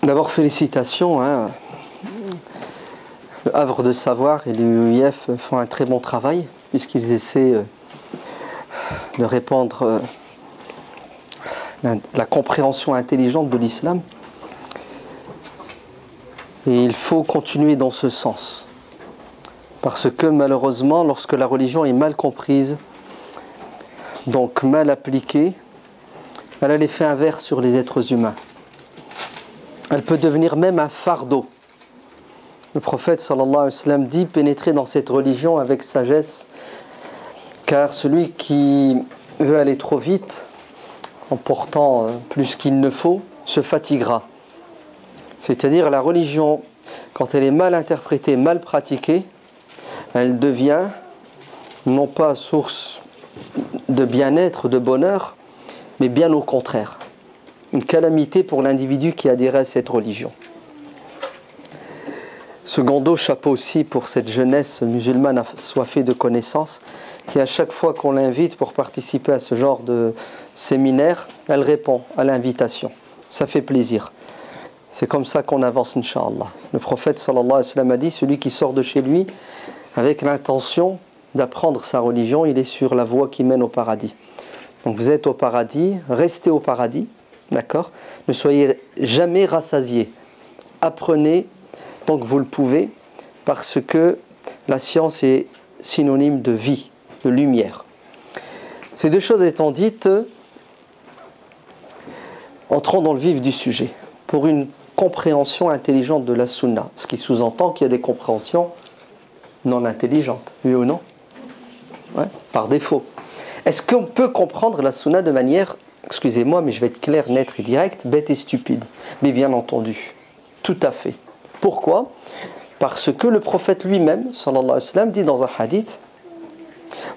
D'abord, félicitations. Le Havre de Savoir et l'UIF font un très bon travail, puisqu'ils essaient de répandre la compréhension intelligente de l'islam. Et il faut continuer dans ce sens. Parce que malheureusement, lorsque la religion est mal comprise, donc mal appliquée, elle a l'effet inverse sur les êtres humains. Elle peut devenir même un fardeau. Le prophète sallallahu alayhi wa sallam dit: pénétrez dans cette religion avec sagesse, car celui qui veut aller trop vite, en portant plus qu'il ne faut, se fatiguera. C'est-à-dire, la religion, quand elle est mal interprétée, mal pratiquée, elle devient non pas source de bien-être, de bonheur, mais bien au contraire, une calamité pour l'individu qui adhérait à cette religion. Secondo, chapeau aussi pour cette jeunesse musulmane assoiffée de connaissances, qui à chaque fois qu'on l'invite pour participer à ce genre de séminaire, elle répond à l'invitation. Ça fait plaisir. C'est comme ça qu'on avance, Inch'Allah. Le prophète sallallahu alayhi wa sallam a dit: celui qui sort de chez lui avec l'intention d'apprendre sa religion, il est sur la voie qui mène au paradis. Donc vous êtes au paradis, restez au paradis, d'accord ? Ne soyez jamais rassasiés. Apprenez tant que vous le pouvez, parce que la science est synonyme de vie, de lumière. Ces deux choses étant dites, entrons dans le vif du sujet. Pour une compréhension intelligente de la sunna, ce qui sous-entend qu'il y a des compréhensions non intelligentes, oui ou non ? Ouais, par défaut. Est-ce qu'on peut comprendre la sunna de manière, excusez-moi, mais je vais être clair, net et direct, bête et stupide? Mais bien entendu, tout à fait. Pourquoi? Parce que le prophète lui-même, sallallahu alayhi wa sallam, dit dans un hadith: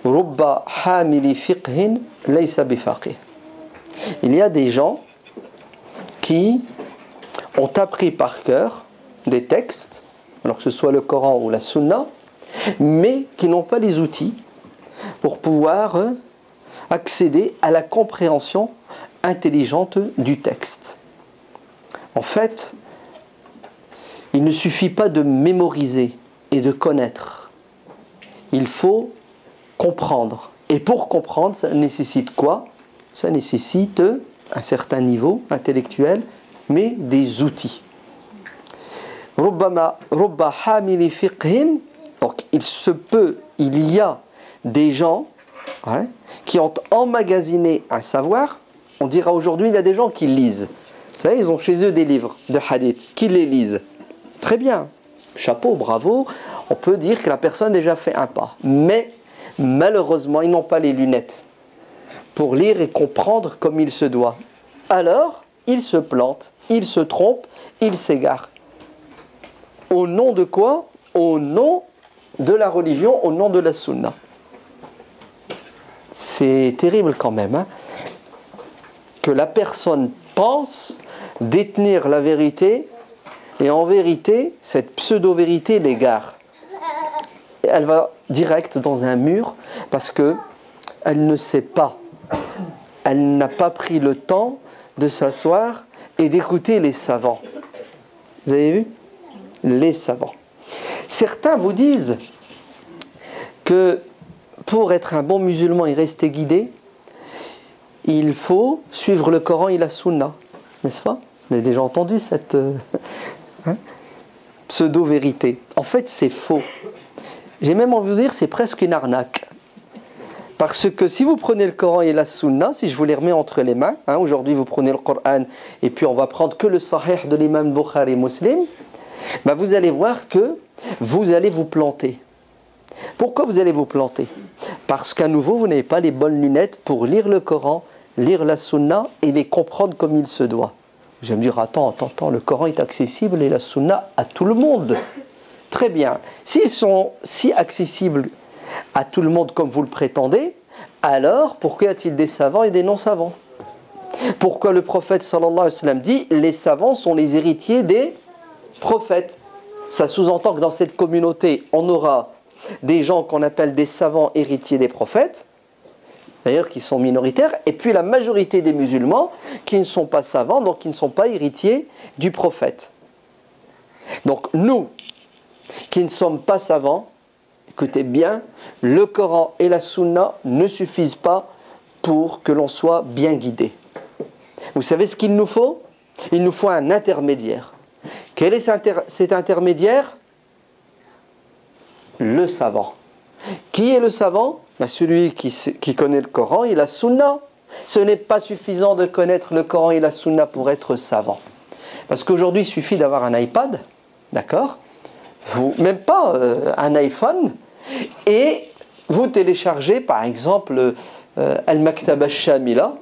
Rubba hamili fiqhin laysa bifaqih. Il y a des gens qui ont appris par cœur des textes, alors que ce soit le Coran ou la Sunna, mais qui n'ont pas les outils pour pouvoir accéder à la compréhension intelligente du texte. En fait, il ne suffit pas de mémoriser et de connaître. Il faut comprendre. Et pour comprendre, ça nécessite quoi? Ça nécessite un certain niveau intellectuel, mais des outils. Rubba hamili fiqhin. Donc il y a des gens qui ont emmagasiné un savoir. On dira aujourd'hui, il y a des gens qui lisent. Vous savez, ils ont chez eux des livres de hadith, qui les lisent. Très bien, chapeau, bravo. On peut dire que la personne a déjà fait un pas. Mais malheureusement, ils n'ont pas les lunettes pour lire et comprendre comme il se doit. Alors, ils se plantent, ils se trompent, ils s'égarent. Au nom de quoi? Au nom de la religion, au nom de la sunna. C'est terrible quand même, que la personne pense détenir la vérité, et en vérité, cette pseudo-vérité l'égare. Et elle va direct dans un mur, parce que elle ne sait pas. Elle n'a pas pris le temps de s'asseoir et d'écouter les savants. Vous avez vu? Les savants. Certains vous disent que pour être un bon musulman et rester guidé, il faut suivre le Coran et la Sunna. N'est-ce pas? Vous avez déjà entendu cette pseudo-vérité. En fait, c'est faux. J'ai même envie de vous dire, c'est presque une arnaque. Parce que si vous prenez le Coran et la Sunna, si je vous les remets entre les mains, aujourd'hui vous prenez le Coran et puis on va prendre que le Sahih de l'imam Bukhari Muslim, vous allez voir que vous allez vous planter. Pourquoi vous allez vous planter? Parce qu'à nouveau, vous n'avez pas les bonnes lunettes pour lire le Coran, lire la Sunna et les comprendre comme il se doit. Vous allez me dire, attends, le Coran est accessible et la Sunna à tout le monde. Très bien. S'ils sont si accessibles à tout le monde comme vous le prétendez, alors pourquoi y a-t-il des savants et des non-savants? Pourquoi le prophète sallallahu alayhi wa sallam dit: les savants sont les héritiers des prophètes? Ça sous-entend que dans cette communauté, on aura des gens qu'on appelle des savants héritiers des prophètes, d'ailleurs qui sont minoritaires, et puis la majorité des musulmans qui ne sont pas savants, donc qui ne sont pas héritiers du prophète. Donc nous, qui ne sommes pas savants, écoutez bien, le Coran et la Sunna ne suffisent pas pour que l'on soit bien guidé. Vous savez ce qu'il nous faut? Il nous faut un intermédiaire. Quel est cet intermédiaire? Le savant. Qui est le savant? Celui qui connaît le Coran et la Sunna. Ce n'est pas suffisant de connaître le Coran et la Sunna pour être savant. Parce qu'aujourd'hui, il suffit d'avoir un iPad, d'accord? Même pas un iPhone, et vous téléchargez par exemple Al-Maktaba Shamila,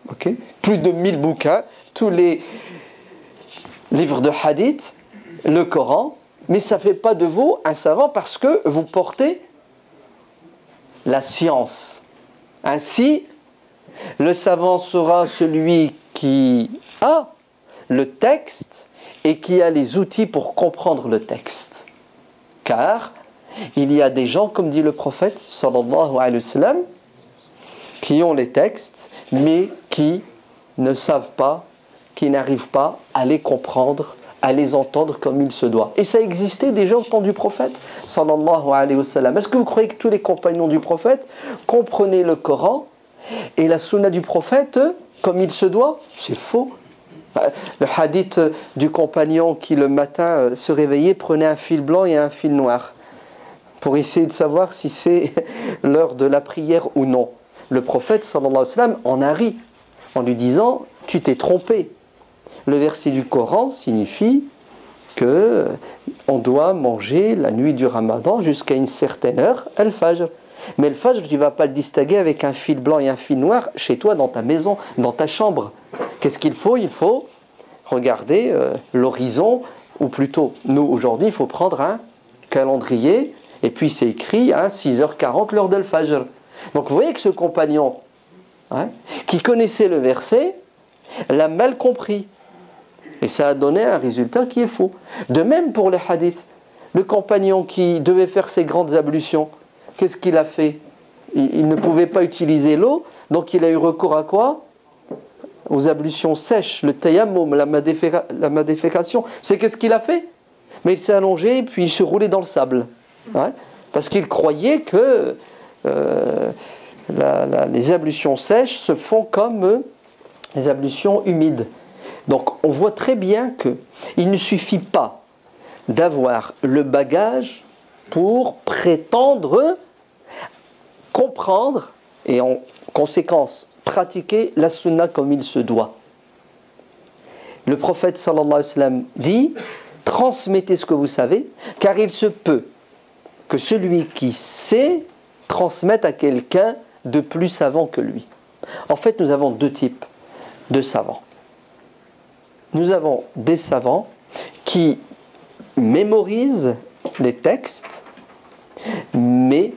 okay, plus de 1000 bouquins, tous les livres de hadith, le Coran, mais ça ne fait pas de vous un savant parce que vous portez la science. Ainsi, le savant sera celui qui a le texte et qui a les outils pour comprendre le texte. Car il y a des gens, comme dit le prophète, sallallahu alayhi wa sallam, qui ont les textes, mais qui ne savent pas, qui n'arrivent pas à les comprendre, à les entendre comme il se doit. Et ça existait déjà au temps du prophète, sallallahu alayhi wa sallam. Est-ce que vous croyez que tous les compagnons du prophète comprenaient le Coran et la sunna du prophète comme il se doit? C'est faux. Le hadith du compagnon qui le matin se réveillait, prenait un fil blanc et un fil noir pour essayer de savoir si c'est l'heure de la prière ou non. Le prophète sallallahu alayhi wa sallam en a ri en lui disant « Tu t'es trompé ». Le verset du Coran signifie que on doit manger la nuit du Ramadan jusqu'à une certaine heure, al-Fajr. Mais le Fajr, tu ne vas pas le distinguer avec un fil blanc et un fil noir chez toi, dans ta maison, dans ta chambre. Qu'est-ce qu'il faut? Il faut regarder l'horizon, ou plutôt, nous aujourd'hui, il faut prendre un calendrier, et puis c'est écrit 6h40, l'heure de l'Fajr. Donc vous voyez que ce compagnon, qui connaissait le verset, l'a mal compris. Et ça a donné un résultat qui est faux. De même pour les hadiths. Le compagnon qui devait faire ses grandes ablutions, qu'est-ce qu'il a fait? Il ne pouvait pas utiliser l'eau, donc il a eu recours à quoi? Aux ablutions sèches, le tayammum, la madéfécation. C'est qu'est-ce qu'il a fait? Mais il s'est allongé et puis il se roulait dans le sable. Parce qu'il croyait que les ablutions sèches se font comme les ablutions humides. Donc on voit très bien qu'il ne suffit pas d'avoir le bagage pour prétendre comprendre et en conséquence pratiquer la sunna comme il se doit. Le prophète sallallahu alayhi wa sallam dit « Transmettez ce que vous savez, car il se peut que celui qui sait transmette à quelqu'un de plus savant que lui. » En fait, nous avons deux types de savants. Nous avons des savants qui mémorisent les textes, mais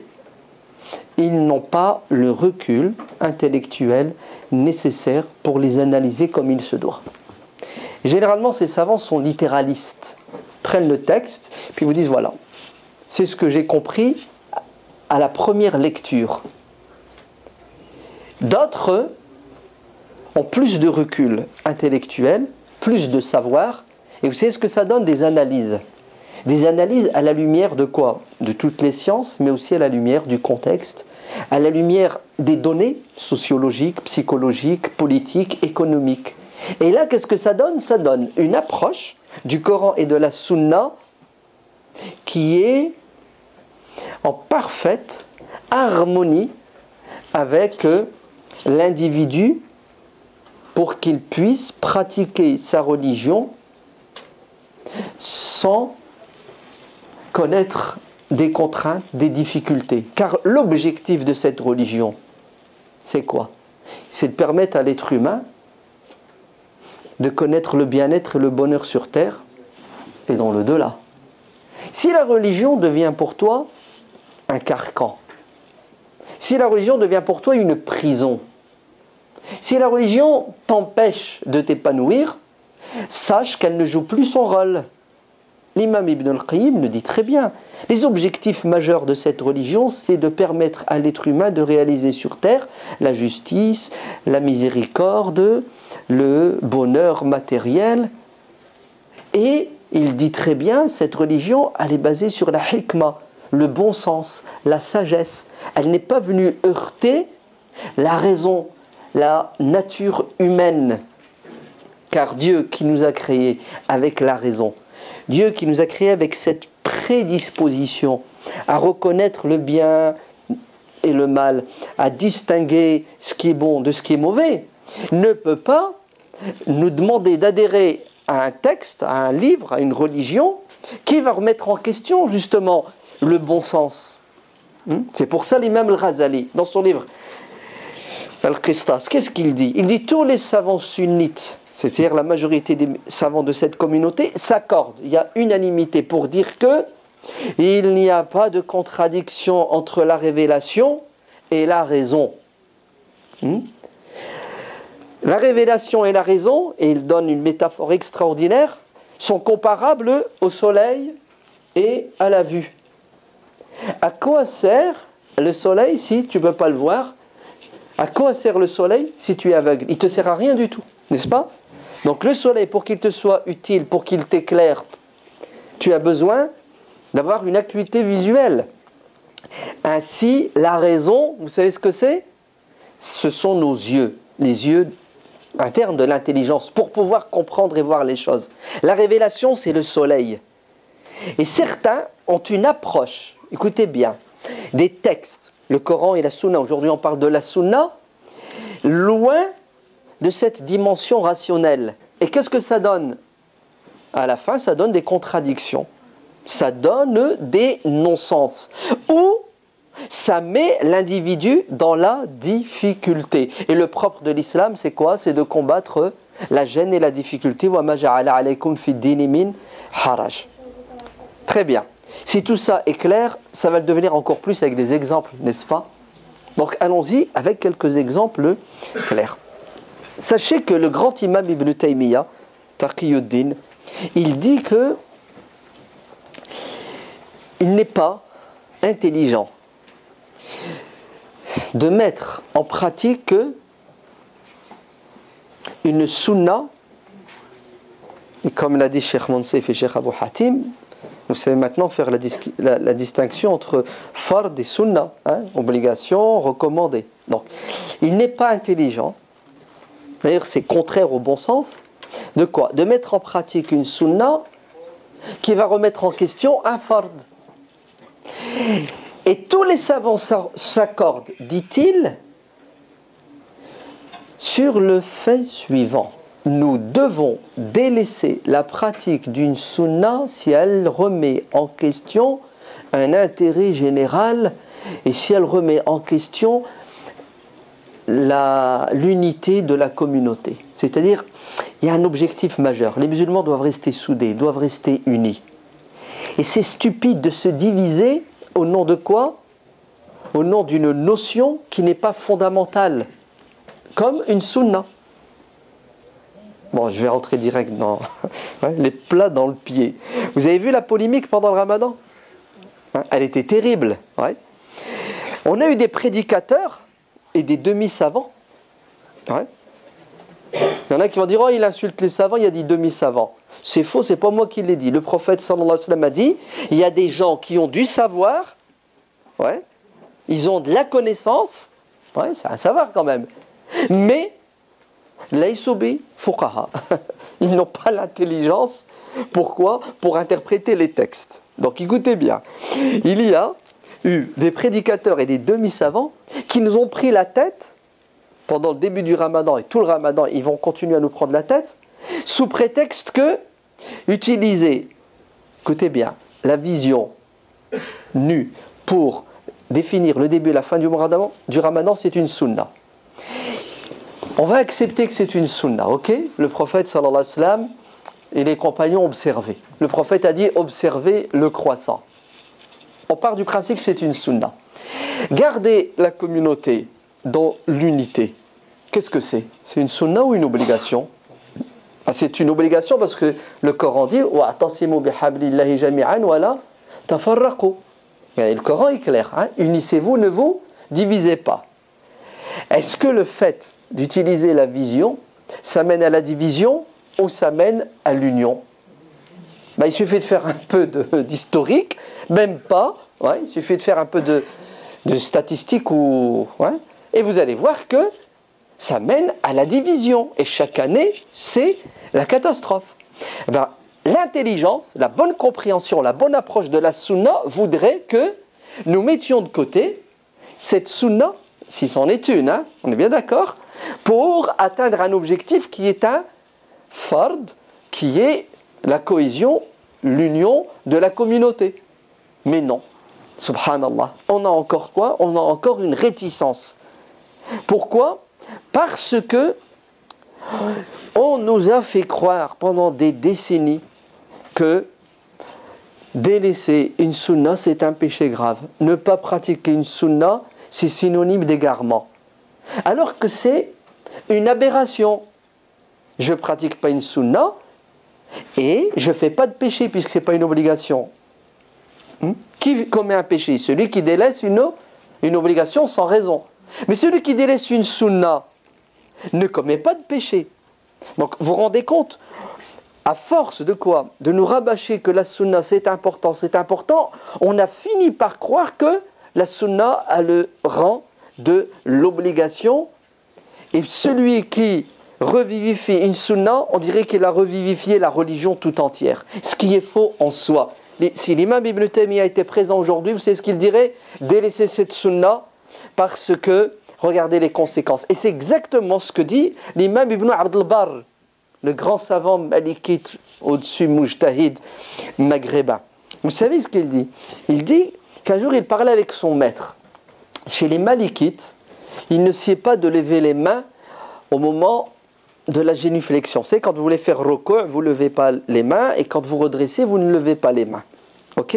ils n'ont pas le recul intellectuel nécessaire pour les analyser comme il se doit. Généralement, ces savants sont littéralistes, prennent le texte, puis vous disent voilà, c'est ce que j'ai compris à la première lecture. D'autres ont plus de recul intellectuel, plus de savoir, et vous savez ce que ça donne? Des analyses. Des analyses à la lumière de quoi? De toutes les sciences, mais aussi à la lumière du contexte, à la lumière des données sociologiques, psychologiques, politiques, économiques. Et là, qu'est-ce que ça donne? Ça donne une approche du Coran et de la Sunna qui est en parfaite harmonie avec l'individu pour qu'il puisse pratiquer sa religion sans connaître des contraintes, des difficultés. Car l'objectif de cette religion, c'est quoi? C'est de permettre à l'être humain de connaître le bien-être et le bonheur sur terre et dans l'au-delà. Si la religion devient pour toi un carcan, si la religion devient pour toi une prison, si la religion t'empêche de t'épanouir, sache qu'elle ne joue plus son rôle. L'imam Ibn al-Qayyim le dit très bien. Les objectifs majeurs de cette religion, c'est de permettre à l'être humain de réaliser sur terre la justice, la miséricorde, le bonheur matériel. Et il dit très bien, cette religion, elle est basée sur la hikmah, le bon sens, la sagesse. Elle n'est pas venue heurter la raison, la nature humaine. Car Dieu qui nous a créés avec la raison, Dieu qui nous a créés avec cette prédisposition à reconnaître le bien et le mal, à distinguer ce qui est bon de ce qui est mauvais, ne peut pas nous demander d'adhérer à un texte, à un livre, à une religion qui va remettre en question justement le bon sens. C'est pour ça l'imam Al-Ghazali, dans son livre Al-Qistas, qu'est-ce qu'il dit? Il dit tous les savants sunnites, c'est-à-dire la majorité des savants de cette communauté, s'accordent. Il y a unanimité pour dire que il n'y a pas de contradiction entre la révélation et la raison. La révélation et la raison, et il donne une métaphore extraordinaire, sont comparables au soleil et à la vue. À quoi sert le soleil si tu ne peux pas le voir? À quoi sert le soleil si tu es aveugle? Il ne te sert à rien du tout, n'est-ce pas? Donc le soleil, pour qu'il te soit utile, pour qu'il t'éclaire, tu as besoin d'avoir une acuité visuelle. Ainsi, la raison, vous savez ce que c'est? Ce sont nos yeux, les yeux internes de l'intelligence, pour pouvoir comprendre et voir les choses. La révélation, c'est le soleil. Et certains ont une approche, écoutez bien, des textes, le Coran et la Sunna, aujourd'hui on parle de la Sunna, loin de cette dimension rationnelle. Et qu'est-ce que ça donne? À la fin, ça donne des contradictions. Ça donne des non-sens. Ou ça met l'individu dans la difficulté. Et le propre de l'islam, c'est quoi? C'est de combattre la gêne et la difficulté. Wa ma ja'ala alaykum fi dini min haraj. Très bien. Si tout ça est clair, ça va le devenir encore plus avec des exemples, n'est-ce pas? Donc allons-y avec quelques exemples clairs. Sachez que le grand imam Ibn Taymiyyah, Taqiyuddin, il dit que il n'est pas intelligent de mettre en pratique une sunna, et comme l'a dit Cheikh Monsef et Cheikh Abou Hatim, vous savez maintenant faire la distinction entre fard et sunna, obligation, recommandé. Donc, il n'est pas intelligent, d'ailleurs c'est contraire au bon sens, de quoi? De mettre en pratique une sunna qui va remettre en question un fard. Et tous les savants s'accordent, dit-il, sur le fait suivant. Nous devons délaisser la pratique d'une sunna si elle remet en question un intérêt général et si elle remet en question l'unité de la communauté. C'est-à-dire, il y a un objectif majeur. Les musulmans doivent rester soudés, doivent rester unis. Et c'est stupide de se diviser au nom de quoi? Au nom d'une notion qui n'est pas fondamentale, comme une sunna. Bon, je vais rentrer direct dans les plats dans le pied. Vous avez vu la polémique pendant le Ramadan? Elle était terrible. Ouais. On a eu des prédicateurs et des demi-savants. Ouais. Il y en a qui vont dire, oh, il insulte les savants, il a dit demi-savants. C'est faux, c'est pas moi qui l'ai dit. Le prophète sallallahu alayhi wa sallam a dit, il y a des gens qui ont du savoir, ouais, ils ont de la connaissance, ouais, c'est un savoir quand même, mais laïsoubi fuqaha, ils n'ont pas l'intelligence. Pourquoi? Pour interpréter les textes. Donc écoutez bien, il y a eu des prédicateurs et des demi-savants qui nous ont pris la tête pendant le début du Ramadan, et tout le Ramadan, ils vont continuer à nous prendre la tête, sous prétexte que utiliser, écoutez bien, la vision nue pour définir le début et la fin du Ramadan, c'est une sunna. On va accepter que c'est une sunna, ok? Le prophète sallallahu alayhi wa sallam et les compagnons ont observé. Le prophète a dit observez le croissant. On part du principe que c'est une sunna. Garder la communauté dans l'unité, qu'est-ce que c'est? C'est une sunna ou une obligation? C'est une obligation parce que le Coran dit wa'tasimu bihablillahi jami'an wala tafarraqu. Et le Coran est clair, hein? Unissez-vous, ne vous divisez pas. Est-ce que le fait d'utiliser la vision, ça mène à la division ou ça mène à l'union? Il suffit de faire un peu d'historique, même pas, ouais, il suffit de faire un peu de statistiques, et vous allez voir que ça mène à la division. Et chaque année, c'est la catastrophe. L'intelligence, la bonne compréhension, la bonne approche de la sunna voudrait que nous mettions de côté cette sunna, si c'en est une, hein, on est bien d'accord, pour atteindre un objectif qui est un fard, qui est la cohésion, l'union de la communauté. Mais non, subhanallah, on a encore quoi? On a encore une réticence. Pourquoi? Parce que on nous a fait croire pendant des décennies que délaisser une sunna, c'est un péché grave. Ne pas pratiquer une sunna, c'est synonyme d'égarement. Alors que c'est une aberration. Je ne pratique pas une sunna et je ne fais pas de péché puisque ce n'est pas une obligation. Qui commet un péché? Celui qui délaisse une obligation sans raison. Mais celui qui délaisse une sunna ne commet pas de péché. Donc vous vous rendez compte? À force de quoi? De nous rabâcher que la sunna c'est important, on a fini par croire que la sunna a le rang de l'obligation, et celui qui revivifie une sunna, on dirait qu'il a revivifié la religion tout entière, ce qui est faux en soi. Si l'imam Ibn Taymiyyah était présent aujourd'hui, vous savez ce qu'il dirait? Délaissez cette sunna parce que regardez les conséquences. Et c'est exactement ce que dit l'imam Ibn Abd al-Barr, le grand savant malikite au-dessus mujtahid maghrébin. Vous savez ce qu'il dit? Il dit qu'un jour il parlait avec son maître. Chez les malikites, il ne sied pas de lever les mains au moment de la génuflexion. C'est quand vous voulez faire ruku', vous ne levez pas les mains, et quand vous redressez, vous ne levez pas les mains. Ok?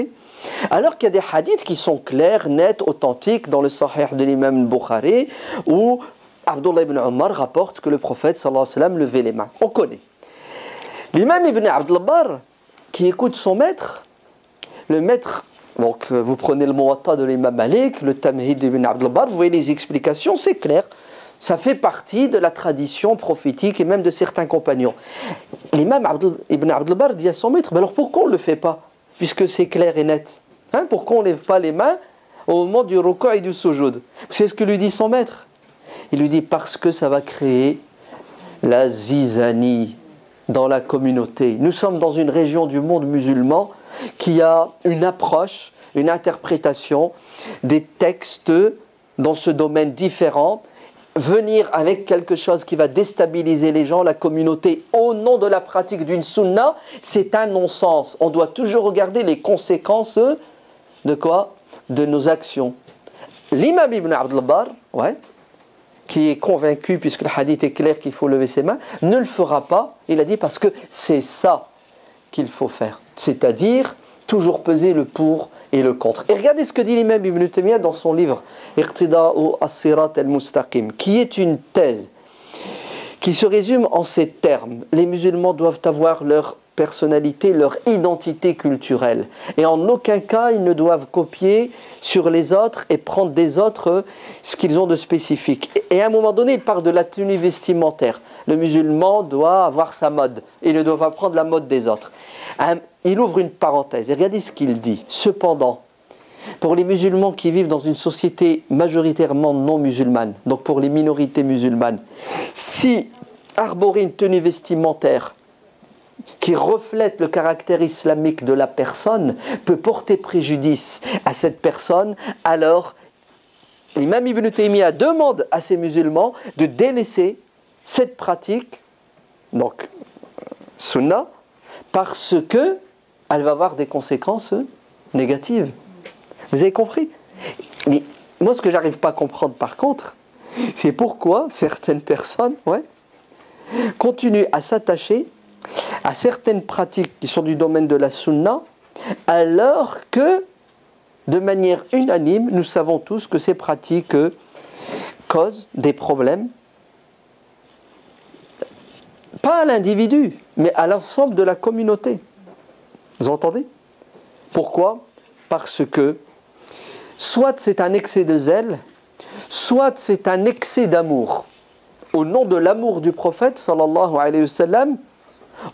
Alors qu'il y a des hadiths qui sont clairs, nets, authentiques, dans le Sahih de l'imam Bukhari, où Abdullah ibn Omar rapporte que le prophète sallallahu alayhi wa sallam levait les mains. On connaît. L'imam ibn Abd al-Barr, qui écoute son maître, le maître, donc vous prenez le Muwatta de l'imam Malik, le Tamhid ibn Abd al-Barr, vous voyez les explications, c'est clair. Ça fait partie de la tradition prophétique et même de certains compagnons. L'imam ibn Abd al-Barr dit à son maître, alors pourquoi on ne le fait pas, puisque c'est clair et net? Pourquoi on ne lève pas les mains au moment du ruku' et du sujoud? C'est ce que lui dit son maître. Il lui dit parce que ça va créer la zizanie dans la communauté. Nous sommes dans une région du monde musulman qui a une approche, une interprétation des textes dans ce domaine différent. Venir avec quelque chose qui va déstabiliser les gens, la communauté, au nom de la pratique d'une sunna, c'est un non-sens. On doit toujours regarder les conséquences de quoi? De nos actions. L'imam Ibn Abd al-Barr, qui est convaincu, puisque le hadith est clair qu'il faut lever ses mains, ne le fera pas. Il a dit parce que c'est ça qu'il faut faire. C'est-à-dire toujours peser le pour et le contre. Et regardez ce que dit l'imam Ibn Taymiyyah dans son livre Iqtida'u as-sirat al-mustaqim, qui est une thèse qui se résume en ces termes. Les musulmans doivent avoir leur personnalité, leur identité culturelle. Et en aucun cas, ils ne doivent copier sur les autres et prendre des autres ce qu'ils ont de spécifique. Et à un moment donné, il parle de la tenue vestimentaire. Le musulman doit avoir sa mode. Il ne doit pas prendre la mode des autres. Il ouvre une parenthèse et regardez ce qu'il dit. Cependant, pour les musulmans qui vivent dans une société majoritairement non musulmane, donc pour les minorités musulmanes, si arborer une tenue vestimentaire qui reflète le caractère islamique de la personne peut porter préjudice à cette personne, alors l'imam Ibn Taymiyyah demande à ces musulmans de délaisser cette pratique, donc sunna, parce que elle va avoir des conséquences négatives. Vous avez compris? Mais moi, ce que j'arrive pas à comprendre par contre, c'est pourquoi certaines personnes continuent à s'attacher à certaines pratiques qui sont du domaine de la sunna, alors que, de manière unanime, nous savons tous que ces pratiques causent des problèmes, pas à l'individu, mais à l'ensemble de la communauté. Vous entendez? Pourquoi? parce que soit c'est un excès de zèle, soit c'est un excès d'amour. Au nom de l'amour du prophète, sallallahu alayhi wa sallam,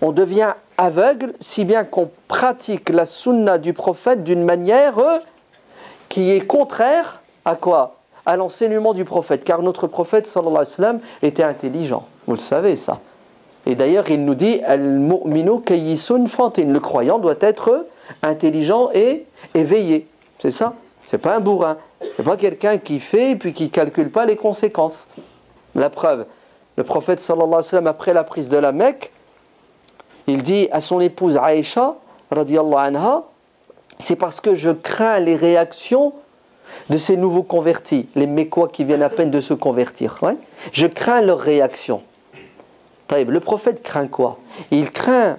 on devient aveugle, si bien qu'on pratique la sunna du prophète d'une manière qui est contraire à quoi? À l'enseignement du prophète. Car notre prophète, sallallahu alayhi wa sallam, était intelligent. Vous le savez, ça. Et d'ailleurs, il nous dit « Al-mu'minu kayyisun fantin ». Le croyant doit être intelligent et éveillé. C'est ça. C'est pas un bourrin. C'est pas quelqu'un qui fait et puis qui calcule pas les conséquences. La preuve, le prophète, sallallahu alayhi wa sallam, après la prise de la Mecque, il dit à son épouse Aïcha, radiyallahu anha, c'est parce que je crains les réactions de ces nouveaux convertis, les Mécois qui viennent à peine de se convertir. Ouais. Je crains leurs réactions. Le prophète craint quoi? Il craint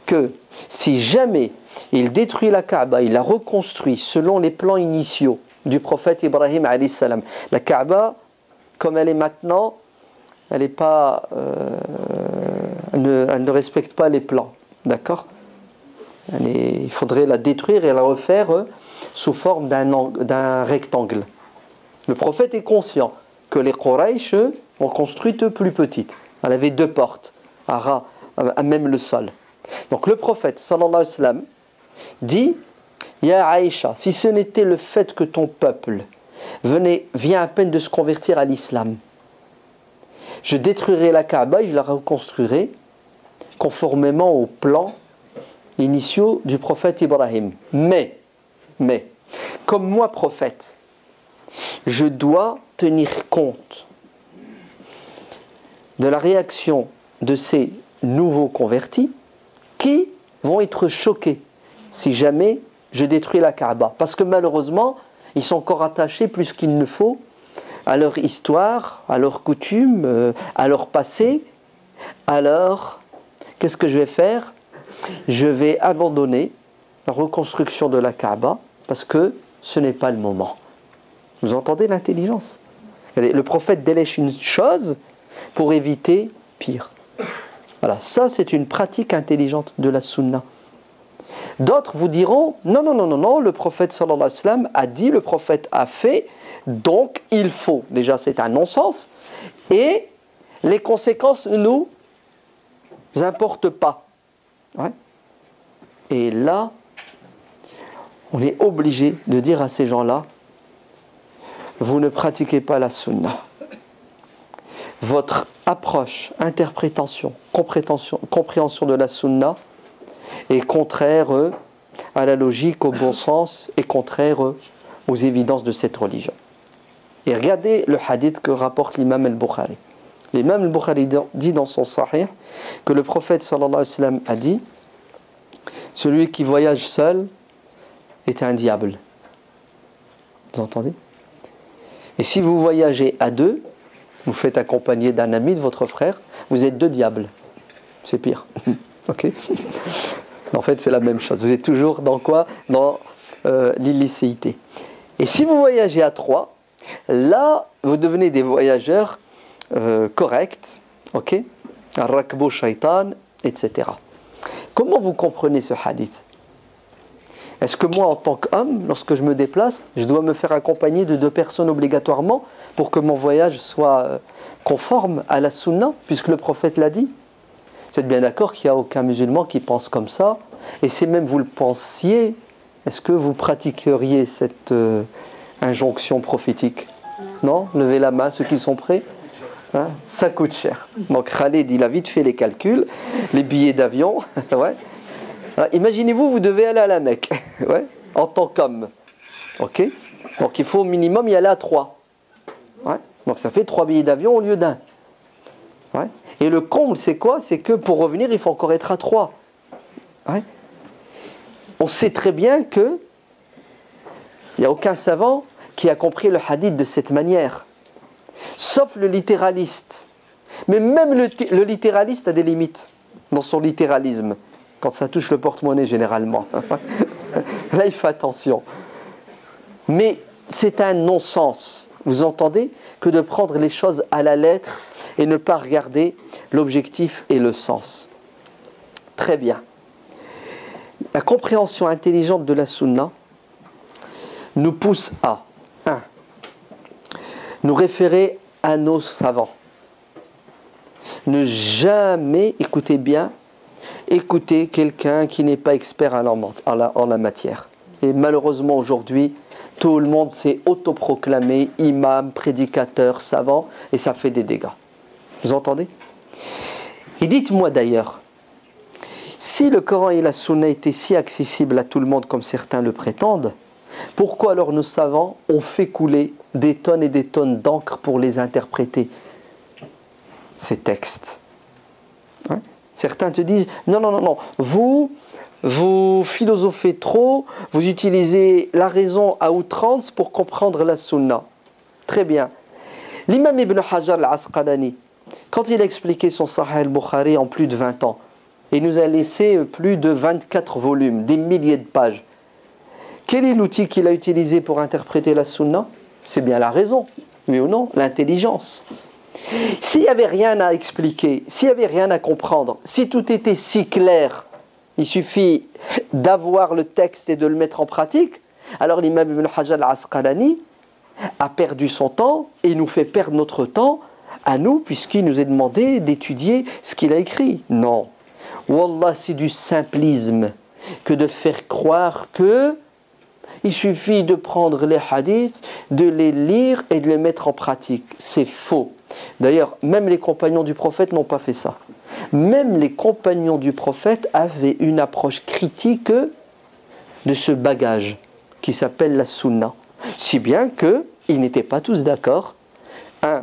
que si jamais il détruit la Kaaba, il la reconstruit selon les plans initiaux du prophète Ibrahim alayhi salam. La Kaaba, comme elle est maintenant, elle n'est pas, elle ne respecte pas les plans, d'accord? Il faudrait la détruire et la refaire sous forme d'un rectangle. Le prophète est conscient que les Quraysh ont construite plus petite. Elle avait 2 portes, à même le sol. Donc le prophète, sallallahu alayhi wa sallam, dit « Ya Aïcha, si ce n'était le fait que ton peuple vient à peine de se convertir à l'islam, je détruirai la Kaaba et je la reconstruirai conformément aux plans initiaux du prophète Ibrahim. Mais, comme moi prophète, je dois tenir compte de la réaction de ces nouveaux convertis qui vont être choqués si jamais je détruis la Kaaba. Parce que malheureusement, ils sont encore attachés plus qu'il ne faut à leur histoire, à leurs coutumes, à leur passé. Alors, qu'est-ce que je vais faire? Je vais abandonner la reconstruction de la Kaaba parce que ce n'est pas le moment. Vous entendez l'intelligence? Le prophète délèche une chose pour éviter pire. Voilà, ça c'est une pratique intelligente de la sunna. D'autres vous diront non, le prophète sallallahu alayhi wa sallam a dit, le prophète a fait, donc il faut. Déjà c'est un non-sens et les conséquences ne nous importent pas. Ouais. Et là, on est obligé de dire à ces gens-là, vous ne pratiquez pas la sunna. Votre approche, interprétation, compréhension de la sunna est contraire à la logique, au bon sens, et contraire aux évidences de cette religion. Et regardez le hadith que rapporte l'imam al-Bukhari. L'imam al-Bukhari dit dans son Sahih que le prophète sallallahu alayhi wa sallam a dit « Celui qui voyage seul est un diable. » Vous entendez? Et si vous voyagez à 2, vous faites accompagner d'un ami, de votre frère, vous êtes 2 diables. C'est pire. Ok? En fait, c'est la même chose. Vous êtes toujours dans quoi? Dans l'illicéité. Et si vous voyagez à 3, là, vous devenez des voyageurs corrects. Ok? Ar-rakbu shaitan, etc. Comment vous comprenez ce hadith? Est-ce que moi, en tant qu'homme, lorsque je me déplace, je dois me faire accompagner de 2 personnes obligatoirement pour que mon voyage soit conforme à la sunna, puisque le prophète l'a dit? Vous êtes bien d'accord qu'il n'y a aucun musulman qui pense comme ça? Et si même vous le pensiez, est-ce que vous pratiqueriez cette injonction prophétique? Non? Levez la main, ceux qui sont prêts. Hein? Ça coûte cher. Donc Khaled, il a vite fait les calculs, les billets d'avion. Ouais. Imaginez-vous, vous devez aller à la Mecque, ouais, en tant qu'homme. Ok? Donc il faut au minimum y aller à 3. Ouais. Donc ça fait 3 billets d'avion au lieu d'un. Ouais. Et le comble, c'est quoi? C'est que pour revenir, il faut encore être à 3. Ouais. On sait très bien que il n'y a aucun savant qui a compris le hadith de cette manière. Sauf le littéraliste. Mais même le littéraliste a des limites dans son littéralisme. Quand ça touche le porte-monnaie généralement. Là, il fait attention. Mais c'est un non-sens, vous entendez, que de prendre les choses à la lettre et ne pas regarder l'objectif et le sens. Très bien. La compréhension intelligente de la sunna nous pousse à 1. Nous référer à nos savants. Ne jamais, écoutez bien, écouter quelqu'un qui n'est pas expert en la matière. Et malheureusement aujourd'hui, tout le monde s'est autoproclamé imam, prédicateur, savant, et ça fait des dégâts. Vous entendez? Et dites-moi d'ailleurs, si le Coran et la Sunna étaient si accessibles à tout le monde comme certains le prétendent, pourquoi alors nos savants ont fait couler des tonnes et des tonnes d'encre pour les interpréter, ces textes? Hein? Certains te disent, non, vous philosophez trop, vous utilisez la raison à outrance pour comprendre la Sunna. Très bien. L'imam Ibn Hajar al-Asqalani, quand il a expliqué son Sahih al-Bukhari en plus de 20 ans, il nous a laissé plus de 24 volumes, des milliers de pages. Quel est l'outil qu'il a utilisé pour interpréter la Sunna? C'est bien la raison, oui ou non? L'intelligence. S'il n'y avait rien à expliquer, s'il n'y avait rien à comprendre, si tout était si clair, il suffit d'avoir le texte et de le mettre en pratique, alors l'imam Ibn Hajar al-Asqalani a perdu son temps et nous fait perdre notre temps à nous, puisqu'il nous est demandé d'étudier ce qu'il a écrit. Non. Wallah, c'est du simplisme que de faire croire que il suffit de prendre les hadiths, de les lire et de les mettre en pratique. C'est faux. D'ailleurs, même les compagnons du prophète n'ont pas fait ça. Même les compagnons du prophète avaient une approche critique de ce bagage qui s'appelle la sunna. Si bien qu'ils n'étaient pas tous d'accord,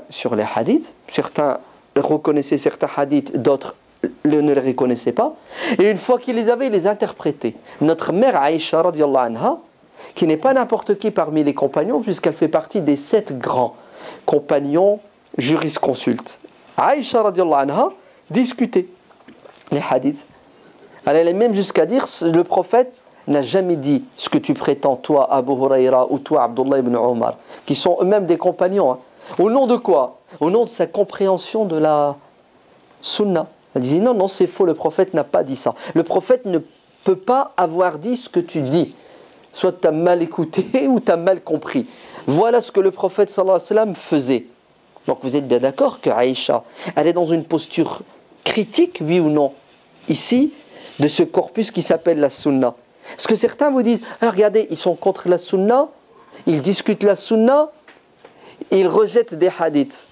sur les hadiths, certains reconnaissaient certains hadiths, d'autres ne les reconnaissaient pas, et une fois qu'ils les avaient, ils les interprétaient. Notre mère Aïcha, radiyallahu anha, qui n'est pas n'importe qui parmi les compagnons, puisqu'elle fait partie des 7 grands compagnons jurisconsultes. Aïcha, radiyallahu anha, discutait les hadiths. Elle allait même jusqu'à dire, le prophète n'a jamais dit ce que tu prétends, toi, Abu Huraira, ou toi, Abdullah ibn Omar, qui sont eux-mêmes des compagnons. Au nom de quoi? Au nom de sa compréhension de la sunna. Elle disait, non, c'est faux, le prophète n'a pas dit ça. Le prophète ne peut pas avoir dit ce que tu dis. Soit tu as mal écouté ou tu as mal compris. Voilà ce que le prophète sallallahu alayhi wa sallam faisait. Donc vous êtes bien d'accord que Aïcha, elle est dans une posture critique, oui ou non, ici, de ce corpus qui s'appelle la sunna. Parce que certains vous disent, regardez, ils sont contre la sunna, ils discutent la sunna, ils rejettent des hadiths.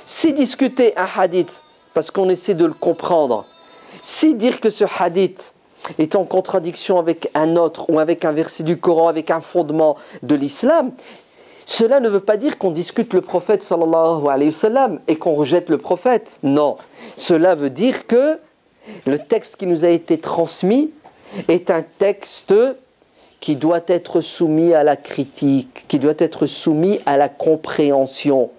Si discuter un hadith, parce qu'on essaie de le comprendre, si dire que ce hadith est en contradiction avec un autre, ou avec un verset du Coran, avec un fondement de l'islam, cela ne veut pas dire qu'on discute le prophète sallallahu alayhi wa sallam et qu'on rejette le prophète. Non, cela veut dire que le texte qui nous a été transmis est un texte qui doit être soumis à la critique, qui doit être soumis à la compréhension.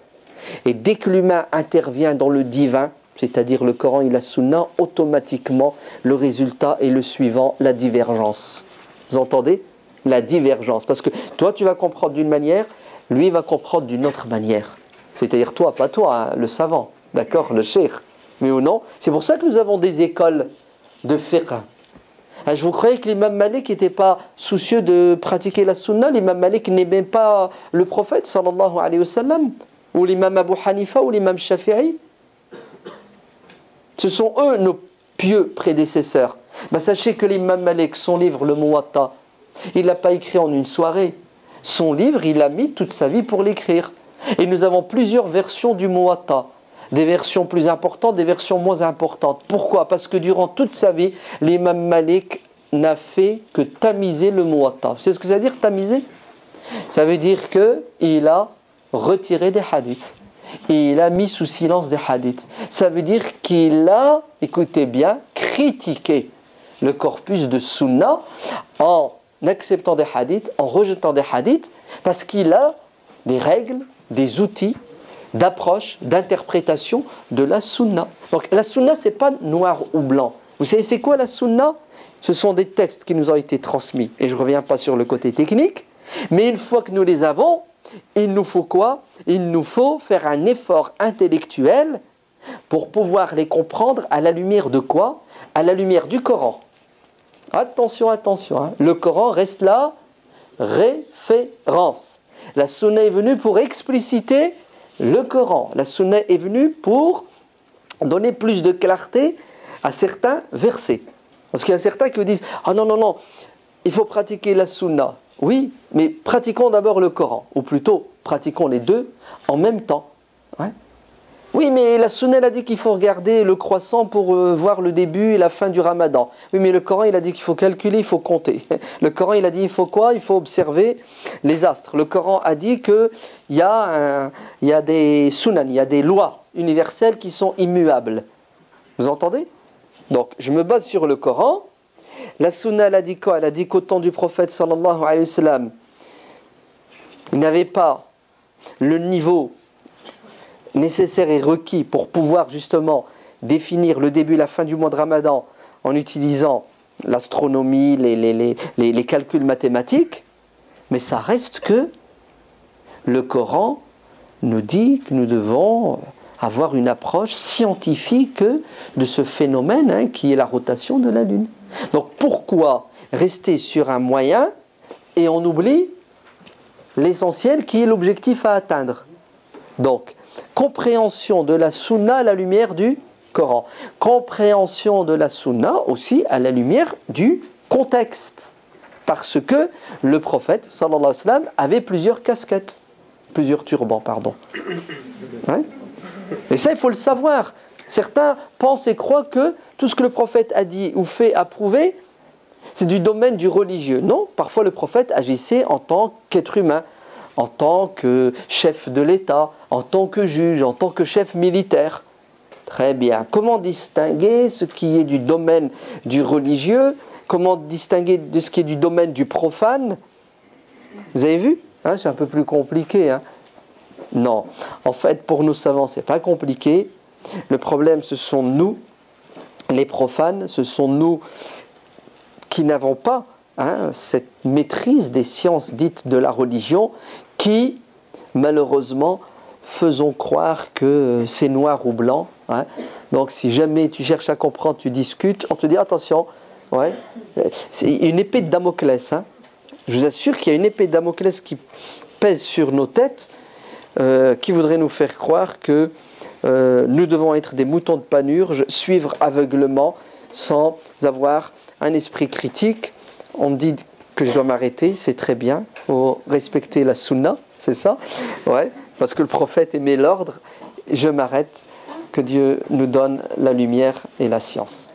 Et dès que l'humain intervient dans le divin, c'est-à-dire le Coran et la Sunna, automatiquement le résultat est le suivant, la divergence. Vous entendez? La divergence. Parce que toi tu vas comprendre d'une manière, lui va comprendre d'une autre manière. C'est-à-dire toi, pas toi, hein, le savant, d'accord, le cheikh. Mais ou non, c'est pour ça que nous avons des écoles de fiqh. Je vous croyais que l'imam Malik n'était pas soucieux de pratiquer la sunna. L'imam Malik n'aimait pas le prophète sallallahu alayhi wa sallam, ou l'imam Abu Hanifa ou l'imam Shafi'i. Ce sont eux nos pieux prédécesseurs. Sachez que l'imam Malik, son livre, le Muwatta, il ne l'a pas écrit en une soirée. Son livre, il a mis toute sa vie pour l'écrire. Et nous avons plusieurs versions du Muwatta. Des versions plus importantes, des versions moins importantes. Pourquoi? Parce que durant toute sa vie, l'imam Malik n'a fait que tamiser le Muwatta. Vous savez ce que ça veut dire, tamiser? Ça veut dire qu'il a retiré des hadiths. Et il a mis sous silence des hadiths. Ça veut dire qu'il a, écoutez bien, critiqué le corpus de Sunna en acceptant des hadiths, en rejetant des hadiths, parce qu'il a des règles, des outils d'approche, d'interprétation de la Sunna. Donc la Sunna, ce n'est pas noir ou blanc. Vous savez c'est quoi la Sunna? Ce sont des textes qui nous ont été transmis. Et je ne reviens pas sur le côté technique. Mais une fois que nous les avons, il nous faut quoi? Il nous faut faire un effort intellectuel pour pouvoir les comprendre à la lumière de quoi? À la lumière du Coran. Attention, attention. Le Coran reste là, référence. La sunna est venue pour expliciter le Coran. La sunna est venue pour donner plus de clarté à certains versets. Parce qu'il y a certains qui vous disent « Ah non, non, non, il faut pratiquer la sunna. » Oui, mais pratiquons d'abord le Coran. Ou plutôt, pratiquons les deux en même temps. Ouais. Oui, mais la sunna elle a dit qu'il faut regarder le croissant pour voir le début et la fin du ramadan. Oui, mais le Coran il a dit qu'il faut calculer, il faut compter. Le Coran il a dit il faut quoi? Il faut observer les astres. Le Coran a dit qu'il y a des sunan, il y a des lois universelles qui sont immuables. Vous entendez? Donc, je me base sur le Coran. La sunna elle a dit quoi? Elle a dit qu'au temps du prophète sallallahu alayhi wa sallam, il n'avait pas le niveau nécessaire et requis pour pouvoir justement définir le début et la fin du mois de Ramadan en utilisant l'astronomie, les calculs mathématiques, mais ça reste que le Coran nous dit que nous devons avoir une approche scientifique de ce phénomène qui est la rotation de la Lune. Donc pourquoi rester sur un moyen et on oublie l'essentiel qui est l'objectif à atteindre? Donc, compréhension de la sunna à la lumière du Coran. Compréhension de la sunna aussi à la lumière du contexte. Parce que le prophète, sallallahu alayhi wa sallam, avait plusieurs casquettes. Plusieurs turbans, pardon. Ouais. Et ça, il faut le savoir. Certains pensent et croient que tout ce que le prophète a dit ou fait, approuvé, c'est du domaine du religieux. Non, parfois le prophète agissait en tant qu'être humain, en tant que chef de l'État, en tant que juge, en tant que chef militaire. Très bien. Comment distinguer ce qui est du domaine du religieux? Comment distinguer de ce qui est du domaine du profane? Vous avez vu? C'est un peu plus compliqué. Non. En fait, pour nous savants, ce n'est pas compliqué. Le problème, ce sont nous, les profanes, ce sont nous qui n'avons pas cette maîtrise des sciences dites de la religion, qui, malheureusement, faisons croire que c'est noir ou blanc. Donc, si jamais tu cherches à comprendre, tu discutes, on te dit attention, c'est une épée de Damoclès. Je vous assure qu'il y a une épée de Damoclès qui pèse sur nos têtes, qui voudrait nous faire croire que nous devons être des moutons de Panurge, suivre aveuglement, sans avoir un esprit critique. On me dit que je dois m'arrêter, c'est très bien. Il faut respecter la sunna, c'est ça? Parce que le prophète aimait l'ordre. Je m'arrête. Que Dieu nous donne la lumière et la science.